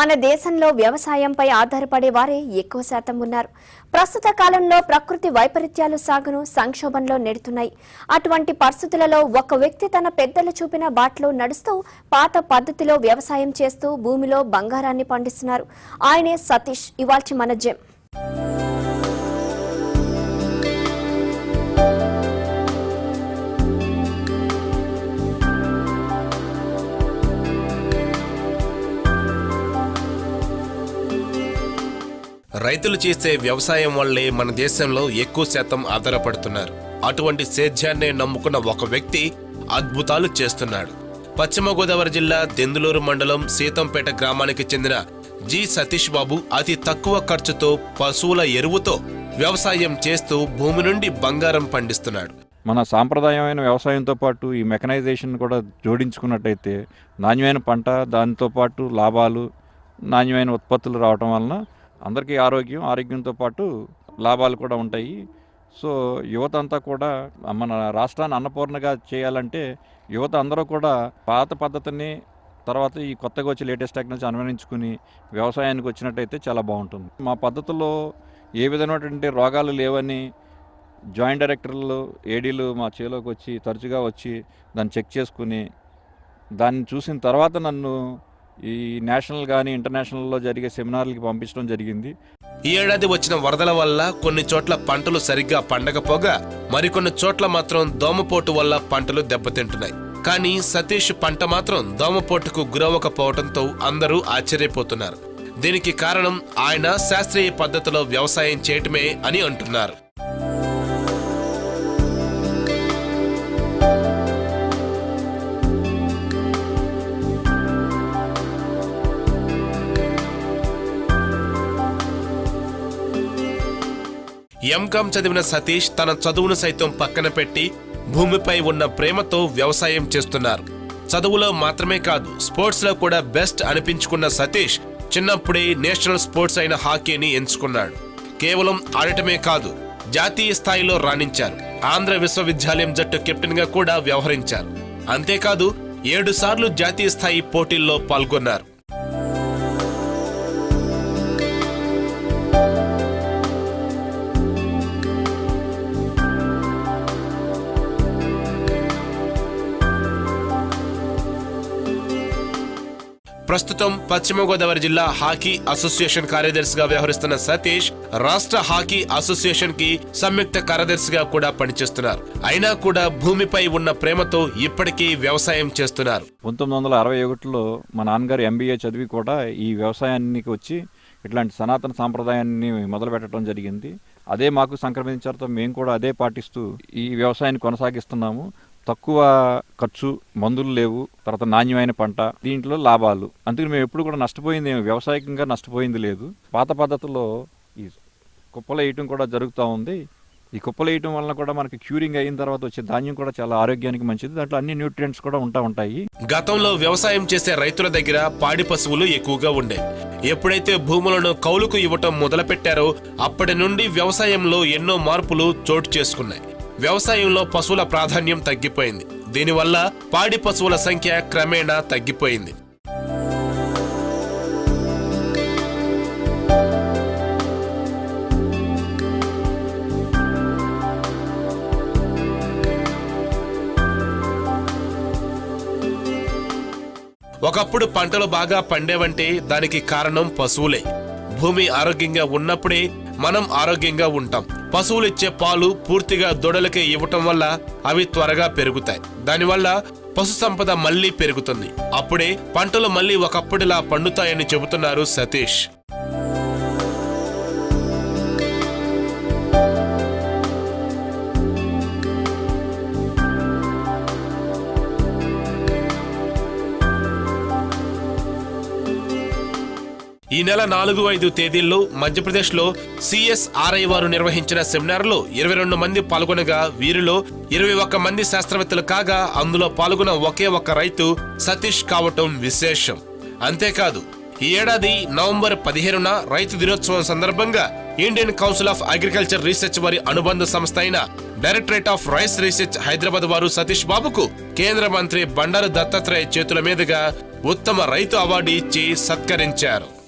మన దేశంలో వ్యవసాయంపై ఆధారపడే వారే ఎక్కువ శాతం ఉన్నారు. ప్రస్తుత కాలంలో ప్రకృతి వైపరీత్యాలు సాగును సంక్షోభంలో నెడుతున్నాయి. అటువంటి పరిస్థితులలో ఒక వ్యక్తి తన పెద్దలు చూపిన బాటలో నడుస్తూ పాత పద్ధతిలో వ్యవసాయం చేస్తూ భూమిలో బంగారాన్ని పండిస్తున్నారు. ఆయనే సతీష్. ఇవాల్టి మన జెం. రైతులు చేసే వ్యవసాయం వల్లే మన దేశంలో ఎక్కువ శాతం ఆధారపడుతున్నారు. అటువంటి సేద్యాన్నే నమ్ముకున్న ఒక వ్యక్తి అద్భుతాలు చేస్తున్నాడు. పశ్చిమ గోదావరి జిల్లా దెందులూరు మండలం సీతంపేట గ్రామానికి చెందిన జి సతీష్ బాబు అతి తక్కువ ఖర్చుతో పశువుల ఎరువుతో వ్యవసాయం చేస్తూ భూమి నుండి బంగారం పండిస్తున్నాడు. మన సాంప్రదాయమైన వ్యవసాయంతో పాటు ఈ మెకనైజేషన్ కూడా జోడించుకున్నట్టయితే నాణ్యమైన పంట, దానితో పాటు లాభాలు, నాణ్యమైన ఉత్పత్తులు రావటం వలన అందరికీ ఆరోగ్యంతో పాటు లాభాలు కూడా ఉంటాయి. సో యువత అంతా కూడా మన రాష్ట్రాన్ని అన్నపూర్ణగా చేయాలంటే యువత అందరూ కూడా పాత పద్ధతిని తర్వాత ఈ కొత్తగా వచ్చే లేటెస్ట్ టెక్నాలజీ అన్వయించుకుని వ్యవసాయానికి వచ్చినట్టయితే చాలా బాగుంటుంది. మా పద్ధతిలో ఏ విధమైనటువంటి రోగాలు లేవని జాయింట్ డైరెక్టర్లు, ఏడీలు మా చేలోకి వచ్చి తరచుగా వచ్చి దాన్ని చెక్ చేసుకుని దాన్ని చూసిన తర్వాత నన్ను ఈ నేషనల్ కానీ ఇంటర్నేషనల్లో జరిగే సెమినార్లకి పంపించడం జరిగింది. ఈ ఏడాది వచ్చిన వరదల వల్ల కొన్ని చోట్ల పంటలు సరిగ్గా పండకపోగా మరికొన్ని చోట్ల మాత్రం దోమపోటు వల్ల పంటలు దెబ్బతింటున్నాయి. కానీ సతీష్ పంట మాత్రం దోమపోటుకు గురవ్వకపోవడంతో అందరూ ఆశ్చర్యపోతున్నారు. దీనికి కారణం ఆయన శాస్త్రీయ పద్ధతిలో వ్యవసాయం చేయటమే అని అంటున్నారు. ఎంకామ్ చదివిన సతీష్ తన చదువును సైతం పక్కన పెట్టి భూమిపై ఉన్న ప్రేమతో వ్యవసాయం చేస్తున్నారు. చదువులో మాత్రమే కాదు, స్పోర్ట్స్ లో కూడా బెస్ట్ అనిపించుకున్న సతీష్ చిన్నప్పుడే నేషనల్ స్పోర్ట్స్ అయిన హాకీని ఎంచుకున్నాడు. కేవలం ఆడటమే కాదు, జాతీయ స్థాయిలో రాణించారు. ఆంధ్ర విశ్వవిద్యాలయం జట్టు కెప్టెన్ గా కూడా వ్యవహరించారు. అంతేకాదు 7 సార్లు జాతీయ స్థాయి పోటీల్లో పాల్గొన్నారు. ప్రస్తుతం పశ్చిమ గోదావరి జిల్లా హాకీ అసోసియేషన్ కార్యదర్శిగా వ్యవహరిస్తున్న సతీష్ రాష్ట్ర హాకీ అసోసియేషన్ కి సంయుక్త కార్యదర్శిగా కూడా పనిచేస్తున్నారు. అయినా కూడా భూమిపై ఉన్న ప్రేమతో ఇప్పటికీ వ్యవసాయం చేస్తున్నారు. 1961లో మా నాన్నగారు MBA చదివి కూడా ఈ వ్యవసాయానికి వచ్చి ఇట్లాంటి సనాతన సాంప్రదాయాన్ని మొదలు పెట్టడం జరిగింది. అదే మాకు సంక్రమించడంతో మేము కూడా అదే పాటిస్తూ ఈ వ్యవసాయాన్ని కొనసాగిస్తున్నాము. తక్కువ ఖర్చు, మందులు లేవు, తర్వాత నాణ్యమైన పంట, దీంట్లో లాభాలు. అందుకని మేము ఎప్పుడు కూడా నష్టపోయింది, వ్యవసాయకంగా నష్టపోయింది లేదు. పాత పద్ధతిలో ఈ కుప్పలు వేయటం కూడా జరుగుతూ ఉంది. ఈ కుప్పలు వేయటం వలన కూడా మనకి క్యూరింగ్ అయిన తర్వాత వచ్చే ధాన్యం కూడా చాలా ఆరోగ్యానికి మంచిది. దాంట్లో అన్ని న్యూట్రియంట్స్ కూడా ఉంటాయి. గతంలో వ్యవసాయం చేసే రైతుల దగ్గర పాడి పశువులు ఎక్కువగా ఉండేవి. ఎప్పుడైతే భూములను కౌలుకు ఇవ్వటం మొదలుపెట్టారో అప్పటి నుండి వ్యవసాయంలో ఎన్నో మార్పులు చోటు చేసుకున్నాయి. వ్యవసాయంలో పశువుల ప్రాధాన్యం తగ్గిపోయింది. దీనివల్ల పాడి పశువుల సంఖ్య క్రమేణా తగ్గిపోయింది. ఒకప్పుడు పంటలు బాగా పండేవంటే దానికి కారణం పశువులే. భూమి ఆరోగ్యంగా ఉన్నప్పుడే మనం ఆరోగ్యంగా ఉంటాం. పశువులు ఇచ్చే పాలు పూర్తిగా దూడలకే ఇవ్వటం వల్ల అవి త్వరగా పెరుగుతాయి. దానివల్ల పశు సంపద మళ్లీ పెరుగుతుంది. అప్పుడే పంటలు మళ్లీ ఒకప్పుడిలా పండుతాయని చెబుతున్నారు సతీష్. ఈ నెల 4-5 తేదీల్లో మధ్యప్రదేశ్లో CSRI వారు నిర్వహించిన సెమినార్లో 22 మంది పాల్గొనగా వీరిలో 21 మంది శాస్త్రవేత్తలు కాగా అందులో పాల్గొన్న ఒకే ఒక్క రైతు సతీష్ కావటం విశేషం. అంతేకాదు ఈ ఏడాది నవంబర్ 15న రైతు దినోత్సవం సందర్భంగా Indian council of agriculture research వారి అనుబంధ సంస్థ అయిన directorate of rice research Hyderabad వారు సతీష్ బాబుకు కేంద్ర మంత్రి బండారు దత్తాత్రేయ చేతుల మీదుగా ఉత్తమ రైతు అవార్డు ఇచ్చి సత్కరించారు.